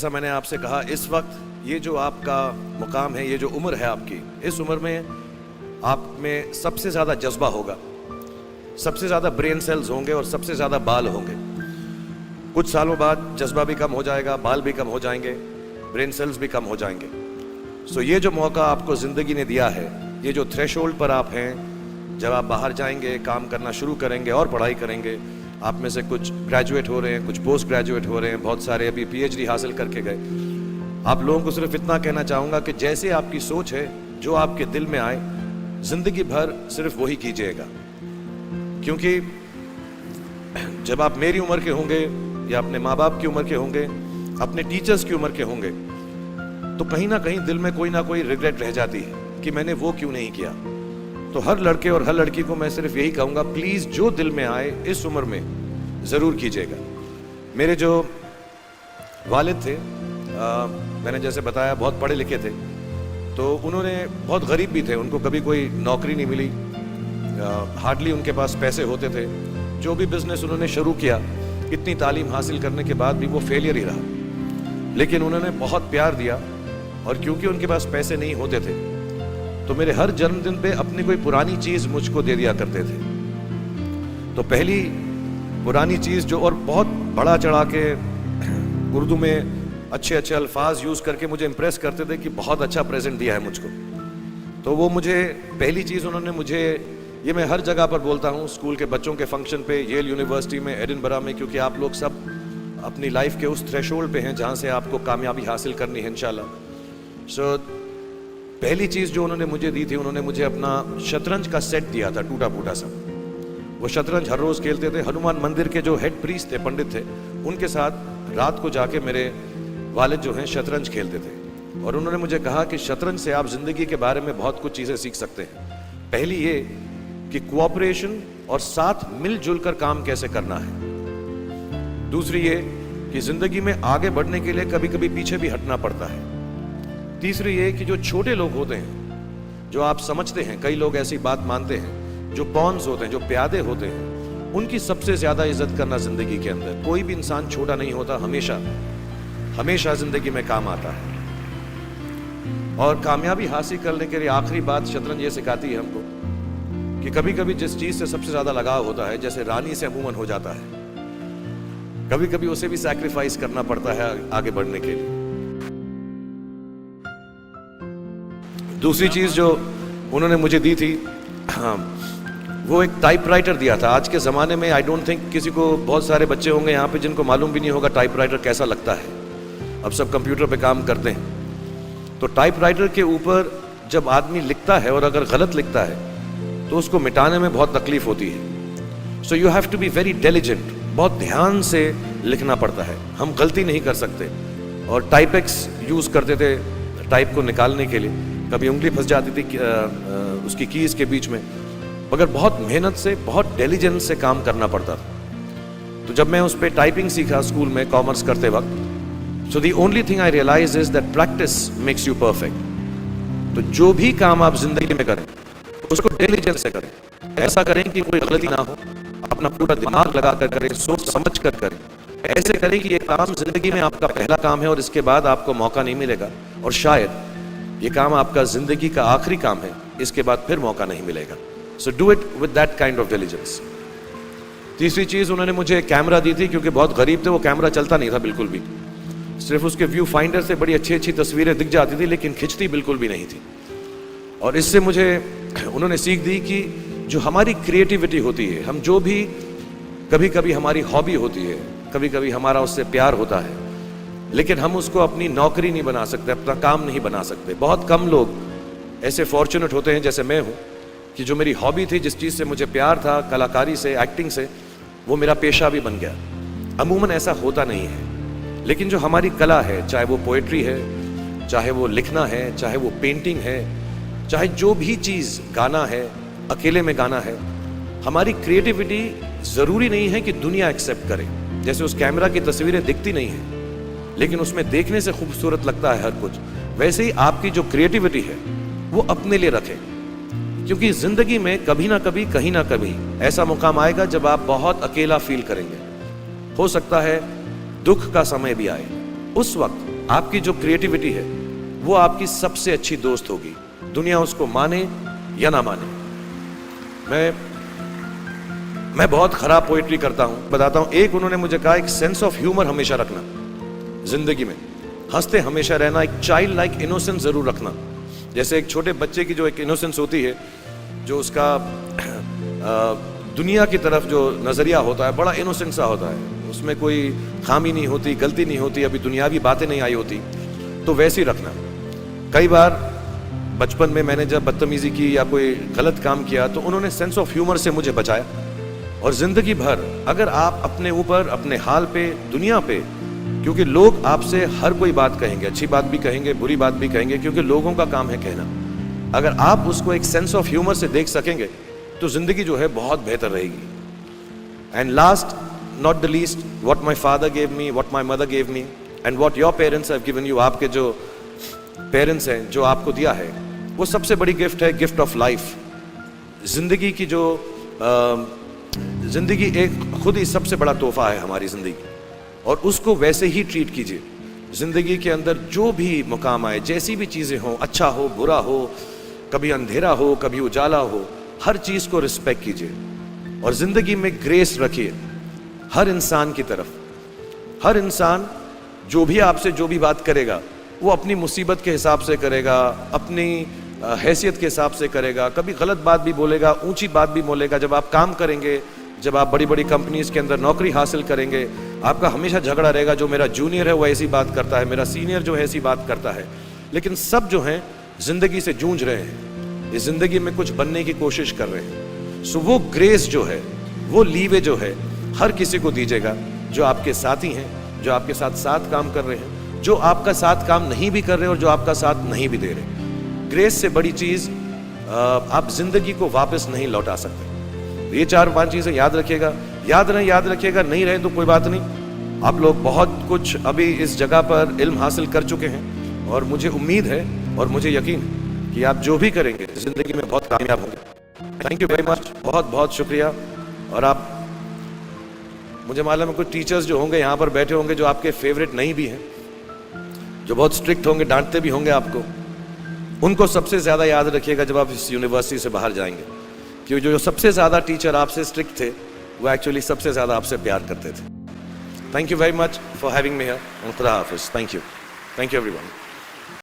जैसा मैंने आपसे कहा, इस वक्त ये जो आपका मुकाम है, ये जो उम्र है आपकी, इस उम्र में आप में सबसे ज़्यादा जज्बा होगा, सबसे ज़्यादा ब्रेन सेल्स होंगे और सबसे ज़्यादा बाल होंगे। कुछ सालों बाद जज्बा भी कम हो जाएगा, बाल भी कम हो जाएंगे, ब्रेन सेल्स भी कम हो जाएंगे। सो ये जो मौका आपको ज़िंदगी ने दिया है, ये जो थ्रेशोल्ड पर आप हैं, जब आप बाहर जाएंगे, काम करना शुरू करेंगे और पढ़ाई करेंगे, आप में से कुछ ग्रेजुएट हो रहे हैं, कुछ पोस्ट ग्रेजुएट हो रहे हैं, बहुत सारे अभी PhD हासिल करके गए। आप लोगों को सिर्फ इतना कहना चाहूँगा कि जैसे आपकी सोच है, जो आपके दिल में आए, ज़िंदगी भर सिर्फ वही कीजिएगा। क्योंकि जब आप मेरी उम्र के होंगे या अपने माँ बाप की उम्र के होंगे, अपने टीचर्स की उम्र के होंगे, तो कहीं ना कहीं दिल में कोई ना कोई रिग्रेट रह जाती है कि मैंने वो क्यों नहीं किया। तो हर लड़के और हर लड़की को मैं सिर्फ यही कहूँगा, प्लीज़ जो दिल में आए इस उम्र में ज़रूर कीजिएगा। मेरे जो वालिद थे, मैंने जैसे बताया, बहुत पढ़े लिखे थे, तो उन्होंने बहुत गरीब भी थे, उनको कभी कोई नौकरी नहीं मिली, हार्डली उनके पास पैसे होते थे। जो भी बिजनेस उन्होंने शुरू किया, इतनी तालीम हासिल करने के बाद भी वो फेलियर ही रहा। लेकिन उन्होंने बहुत प्यार दिया, और क्योंकि उनके पास पैसे नहीं होते थे, तो मेरे हर जन्मदिन पे अपनी कोई पुरानी चीज़ मुझको दे दिया करते थे। तो पहली पुरानी चीज़ जो, और बहुत बड़ा चढ़ा के उर्दू में अच्छे अच्छे अल्फाज यूज़ करके मुझे इम्प्रेस करते थे कि बहुत अच्छा प्रेजेंट दिया है मुझको। तो वो मुझे पहली चीज़ उन्होंने मुझे, ये मैं हर जगह पर बोलता हूँ, स्कूल के बच्चों के फंक्शन पे, येल यूनिवर्सिटी में, एडिनबरा में, क्योंकि आप लोग सब अपनी लाइफ के उस थ्रेशोल्ड पे हैं जहाँ से आपको कामयाबी हासिल करनी है इंशाल्लाह। सो पहली चीज़ जो उन्होंने मुझे दी थी, उन्होंने मुझे अपना शतरंज का सेट दिया था, टूटा फूटा सा। वो शतरंज हर रोज़ खेलते थे। हनुमान मंदिर के जो हेड प्रीस्ट थे, पंडित थे, उनके साथ रात को जाके मेरे वालिद जो हैं शतरंज खेलते थे। और उन्होंने मुझे कहा कि शतरंज से आप ज़िंदगी के बारे में बहुत कुछ चीज़ें सीख सकते हैं। पहली ये कि कोऑपरेशन और साथ मिलजुल कर काम कैसे करना है। दूसरी ये कि ज़िंदगी में आगे बढ़ने के लिए कभी कभी पीछे भी हटना पड़ता है। तीसरी ये कि जो छोटे लोग होते हैं, जो आप समझते हैं, कई लोग ऐसी बात मानते हैं, जो पॉन्स होते हैं, जो प्यादे होते हैं, उनकी सबसे ज़्यादा इज्जत करना ज़िंदगी के अंदर। कोई भी इंसान छोटा नहीं होता, हमेशा हमेशा ज़िंदगी में काम आता है। और कामयाबी हासिल करने के लिए आखिरी बात शतरंज ये सिखाती है हमको कि कभी कभी जिस चीज़ से सबसे ज़्यादा लगाव होता है, जैसे रानी से अमूमन हो जाता है, कभी कभी उसे भी सैक्रिफाइस करना पड़ता है आगे बढ़ने के लिए। दूसरी चीज़ जो उन्होंने मुझे दी थी, वो एक टाइपराइटर दिया था। आज के ज़माने में आई डोंट थिंक किसी को, बहुत सारे बच्चे होंगे यहाँ पे जिनको मालूम भी नहीं होगा टाइपराइटर कैसा लगता है। अब सब कंप्यूटर पे काम करते हैं। तो टाइपराइटर के ऊपर जब आदमी लिखता है और अगर गलत लिखता है तो उसको मिटाने में बहुत तकलीफ होती है। So you have to be very diligent, बहुत ध्यान से लिखना पड़ता है। हम गलती नहीं कर सकते। और टाइपेक्स यूज़ करते थे टाइप को निकालने के लिए, कभी उंगली फंस जाती थी उसकी कीज़ के बीच में, मगर बहुत मेहनत से, बहुत डिलिजेंस से काम करना पड़ता था। तो जब मैं उस पर टाइपिंग सीखा स्कूल में कॉमर्स करते वक्त, so the only thing I realise is that practice makes you perfect. तो जो भी काम आप जिंदगी में करें उसको डिलिजेंस से करें, ऐसा करें कि कोई गलती ना हो, अपना पूरा दिमाग लगा कर करें, सोच समझ कर करें। ऐसे करें कि ये काम जिंदगी में आपका पहला काम है और इसके बाद आपको मौका नहीं मिलेगा, और शायद ये काम आपका जिंदगी का आखिरी काम है, इसके बाद फिर मौका नहीं मिलेगा। So do it with that kind of diligence. तीसरी चीज़ उन्होंने मुझे कैमरा दी थी, क्योंकि बहुत गरीब थे, वो कैमरा चलता नहीं था बिल्कुल भी। सिर्फ उसके व्यू फाइंडर से बड़ी अच्छी अच्छी तस्वीरें दिख जाती थी, लेकिन खिंचती बिल्कुल भी नहीं थी। और इससे मुझे उन्होंने सीख दी कि जो हमारी क्रिएटिविटी होती है, हम जो भी, कभी कभी हमारी हॉबी होती है, कभी कभी हमारा उससे प्यार होता है, लेकिन हम उसको अपनी नौकरी नहीं बना सकते, अपना काम नहीं बना सकते। बहुत कम लोग ऐसे फॉर्चुनेट होते हैं जैसे मैं हूँ कि जो मेरी हॉबी थी, जिस चीज़ से मुझे प्यार था, कलाकारी से, एक्टिंग से, वो मेरा पेशा भी बन गया। अमूमन ऐसा होता नहीं है। लेकिन जो हमारी कला है, चाहे वो पोएट्री है, चाहे वो लिखना है, चाहे वो पेंटिंग है, चाहे जो भी चीज़, गाना है, अकेले में गाना है, हमारी क्रिएटिविटी ज़रूरी नहीं है कि दुनिया एक्सेप्ट करे। जैसे उस कैमरा की तस्वीरें दिखती नहीं हैं, लेकिन उसमें देखने से खूबसूरत लगता है हर कुछ, वैसे ही आपकी जो क्रिएटिविटी है वो अपने लिए रखें। क्योंकि ज़िंदगी में कभी ना कभी, कहीं ना कभी ऐसा मुकाम आएगा जब आप बहुत अकेला फील करेंगे। हो सकता है दुख का समय भी आए, उस वक्त आपकी जो क्रिएटिविटी है वो आपकी सबसे अच्छी दोस्त होगी, दुनिया उसको माने या ना माने। मैं बहुत खराब पोइट्री करता हूं, बताता हूं। एक उन्होंने मुझे कहा, एक सेंस ऑफ ह्यूमर हमेशा रखना जिंदगी में, हंसते हमेशा रहना, एक चाइल्ड लाइक इनोसेंस जरूर रखना। जैसे एक छोटे बच्चे की जो एक इनोसेंस होती है, जो उसका दुनिया की तरफ जो नजरिया होता है बड़ा इनोसेंट सा होता है, उसमें कोई खामी नहीं होती, गलती नहीं होती, अभी दुनियावी बातें नहीं आई होती, तो वैसे ही रखना। कई बार बचपन में मैंने जब बदतमीजी की या कोई गलत काम किया तो उन्होंने सेंस ऑफ ह्यूमर से मुझे बचाया। और जिंदगी भर अगर आप अपने ऊपर, अपने हाल पे, दुनिया पे, क्योंकि लोग आपसे हर कोई बात कहेंगे, अच्छी बात भी कहेंगे, बुरी बात भी कहेंगे, क्योंकि लोगों का काम है कहना। अगर आप उसको एक सेंस ऑफ ह्यूमर से देख सकेंगे तो जिंदगी जो है बहुत बेहतर रहेगी। And last not the least, what my father gave me, what my mother gave me and what your parents have given you, आपके जो पेरेंट्स हैं जो आपको दिया है, वो सबसे बड़ी गिफ्ट है, गिफ्ट ऑफ लाइफ। जिंदगी की जो जिंदगी एक खुद ही सबसे बड़ा तोहफा है हमारी जिंदगी, और उसको वैसे ही ट्रीट कीजिए। जिंदगी के अंदर जो भी मुकाम आए, जैसी भी चीजें हों, अच्छा हो बुरा हो, कभी अंधेरा हो कभी उजाला हो, हर चीज को रिस्पेक्ट कीजिए और जिंदगी में ग्रेस रखिए हर इंसान की तरफ। हर इंसान जो भी आपसे जो भी बात करेगा वो अपनी मुसीबत के हिसाब से करेगा, अपनी हैसियत के हिसाब से करेगा, कभी गलत बात भी बोलेगा, ऊंची बात भी बोलेगा। जब आप काम करेंगे, जब आप बड़ी बड़ी कंपनीज के अंदर नौकरी हासिल करेंगे, आपका हमेशा झगड़ा रहेगा, जो मेरा जूनियर है वो ऐसी बात करता है, मेरा सीनियर जो है ऐसी बात करता है। लेकिन सब जो हैं जिंदगी से जूझ रहे हैं, इस जिंदगी में कुछ बनने की कोशिश कर रहे हैं। सो वो ग्रेस जो है, वो लीवे जो है, हर किसी को दीजिएगा जो आपके साथी हैं, जो आपके साथ साथ काम कर रहे हैं, जो आपका साथ काम नहीं भी कर रहे और जो आपका साथ नहीं भी दे रहे। ग्रेस से बड़ी चीज आप जिंदगी को वापस नहीं लौटा सकते। ये 4-5 चीजें याद रखिएगा। याद रखिएगा, नहीं रहे तो कोई बात नहीं। आप लोग बहुत कुछ अभी इस जगह पर इल्म हासिल कर चुके हैं और मुझे उम्मीद है और मुझे यकीन है कि आप जो भी करेंगे जिंदगी में बहुत कामयाब होंगे। थैंक यू वेरी मच, बहुत बहुत शुक्रिया। और आप, मुझे मालूम है कुछ टीचर्स जो होंगे यहाँ पर बैठे होंगे जो आपके फेवरेट नहीं भी हैं, जो बहुत स्ट्रिक्ट होंगे, डांटते भी होंगे आपको, उनको सबसे ज्यादा याद रखिएगा जब आप इस यूनिवर्सिटी से बाहर जाएंगे, क्योंकि जो सबसे ज्यादा टीचर आपसे स्ट्रिक्ट थे वो एक्चुअली सबसे ज्यादा आपसे प्यार करते थे। Thank you very much for having me here and खुदा हाफिज। Thank you everyone.